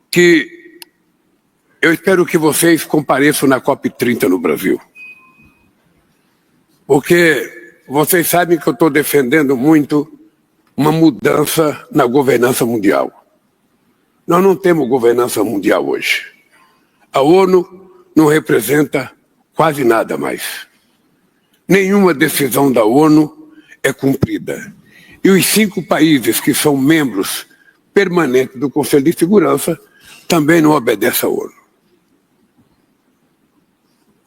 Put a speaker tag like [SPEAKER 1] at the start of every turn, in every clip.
[SPEAKER 1] que eu espero que vocês compareçam na COP30 no Brasil. Porque vocês sabem que eu estou defendendo muito uma mudança na governança mundial. Nós não temos governança mundial hoje. A ONU não representa quase nada mais. Nenhuma decisão da ONU é cumprida. E os 5 países que são membros permanentes do Conselho de Segurança também não obedecem à ONU.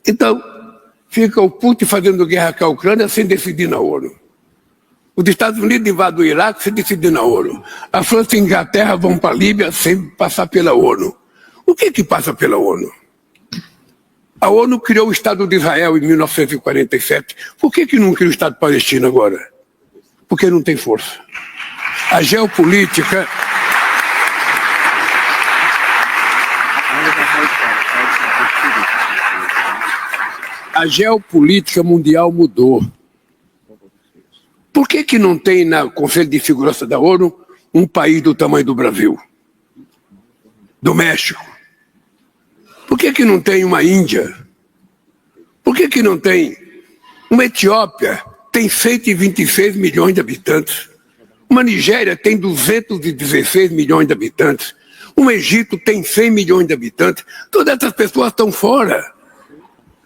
[SPEAKER 1] Então, fica o Putin fazendo guerra com a Ucrânia sem decidir na ONU. Os Estados Unidos invadem o Iraque sem decidir na ONU. A França e a Inglaterra vão para a Líbia sem passar pela ONU. O que passa pela ONU? A ONU criou o Estado de Israel em 1947. Por que não criou o Estado palestino agora? Porque não tem força. A geopolítica... A geopolítica mundial mudou. Por que não tem no Conselho de Segurança da ONU um país do tamanho do Brasil? Do México? Por que não tem uma Índia? Por que não tem uma Etiópia? Tem 126 milhões de habitantes. Uma Nigéria tem 216 milhões de habitantes. Um Egito tem 100 milhões de habitantes. Todas essas pessoas estão fora.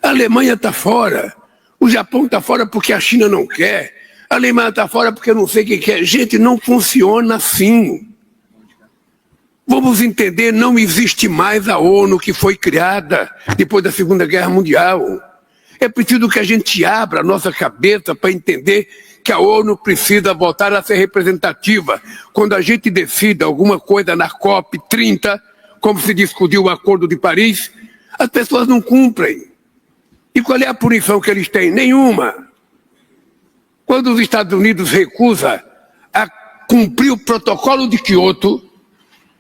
[SPEAKER 1] A Alemanha está fora. O Japão está fora porque a China não quer. A Alemanha está fora porque eu não sei o que quer. Gente, não funciona assim. Vamos entender, não existe mais a ONU que foi criada depois da Segunda Guerra Mundial. É preciso que a gente abra a nossa cabeça para entender que a ONU precisa voltar a ser representativa. Quando a gente decide alguma coisa na COP30, como se discutiu o Acordo de Paris, as pessoas não cumprem. E qual é a punição que eles têm? Nenhuma. Quando os Estados Unidos recusam a cumprir o protocolo de Kyoto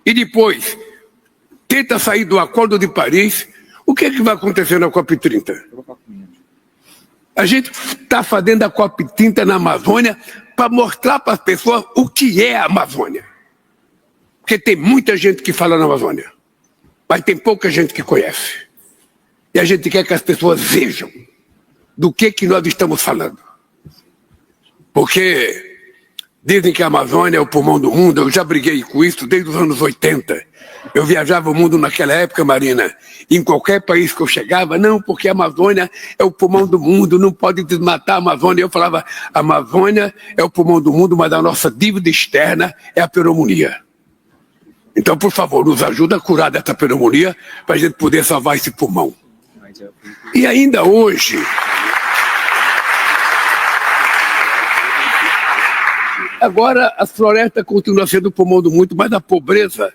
[SPEAKER 1] e depois tenta sair do Acordo de Paris, o que vai acontecer na COP30? A gente está fazendo a COP30 na Amazônia para mostrar para as pessoas o que é a Amazônia. Porque tem muita gente que fala na Amazônia, mas tem pouca gente que conhece. E a gente quer que as pessoas vejam do que nós estamos falando. Porque dizem que a Amazônia é o pulmão do mundo. Eu já briguei com isso desde os anos 80. Eu viajava o mundo naquela época, Marina. Em qualquer país que eu chegava, não, porque a Amazônia é o pulmão do mundo, não pode desmatar a Amazônia. Eu falava, a Amazônia é o pulmão do mundo, mas a nossa dívida externa é a pneumonia. Então, por favor, nos ajuda a curar dessa pneumonia para a gente poder salvar esse pulmão. E ainda hoje... Agora, as florestas continuam sendo o pulmão do mundo, mas a pobreza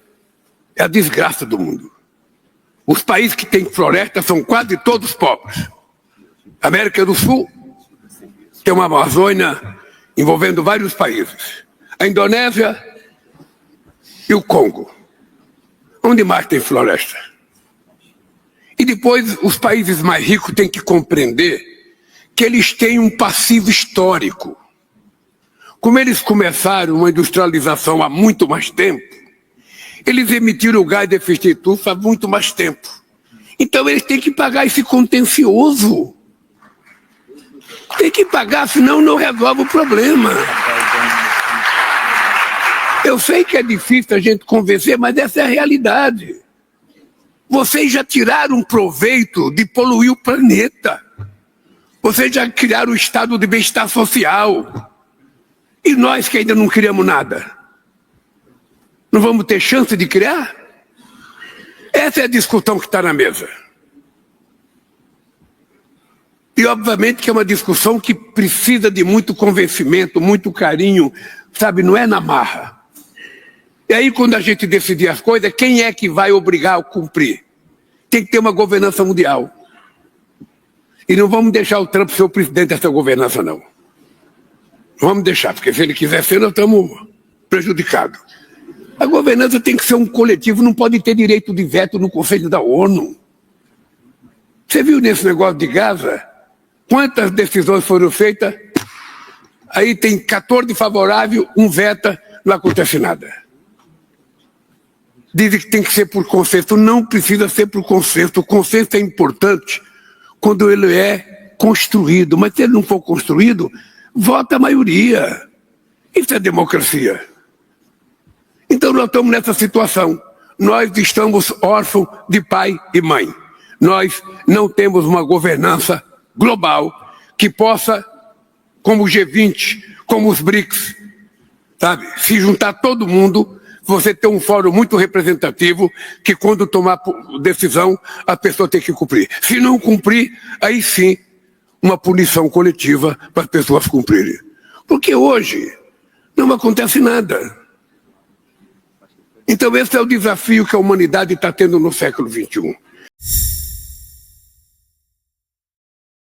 [SPEAKER 1] é a desgraça do mundo. Os países que têm floresta são quase todos pobres. A América do Sul tem uma Amazônia envolvendo vários países. A Indonésia e o Congo. Onde mais tem floresta? E depois, os países mais ricos têm que compreender que eles têm um passivo histórico. Como eles começaram uma industrialização há muito mais tempo, eles emitiram o gás de efeito estufa há muito mais tempo. Então eles têm que pagar esse contencioso. Tem que pagar, senão não resolve o problema. Eu sei que é difícil a gente convencer, mas essa é a realidade. Vocês já tiraram proveito de poluir o planeta. Vocês já criaram o estado de bem-estar social. E nós que ainda não criamos nada, não vamos ter chance de criar? Essa é a discussão que está na mesa. E obviamente que é uma discussão que precisa de muito convencimento, muito carinho, sabe, não é na marra. E aí quando a gente decidir as coisas, quem é que vai obrigar a cumprir? Tem que ter uma governança mundial. E não vamos deixar o Trump ser o presidente dessa governança, não. Vamos deixar, porque se ele quiser ser, nós estamos prejudicados. A governança tem que ser um coletivo, não pode ter direito de veto no Conselho da ONU. Você viu nesse negócio de Gaza? Quantas decisões foram feitas? Aí tem 14 favoráveis, um veta, não acontece nada. Dizem que tem que ser por consenso. Não precisa ser por consenso. O consenso é importante quando ele é construído. Mas se ele não for construído, vota a maioria. Isso é democracia. Então nós estamos nessa situação. Nós estamos órfãos de pai e mãe. Nós não temos uma governança global que possa, como o G20, como os BRICS, sabe, se juntar todo mundo, você ter um fórum muito representativo que quando tomar decisão, a pessoa tem que cumprir. Se não cumprir, aí sim, uma punição coletiva para as pessoas cumprirem. Porque hoje não acontece nada. Então esse é o desafio que a humanidade está tendo no século XXI.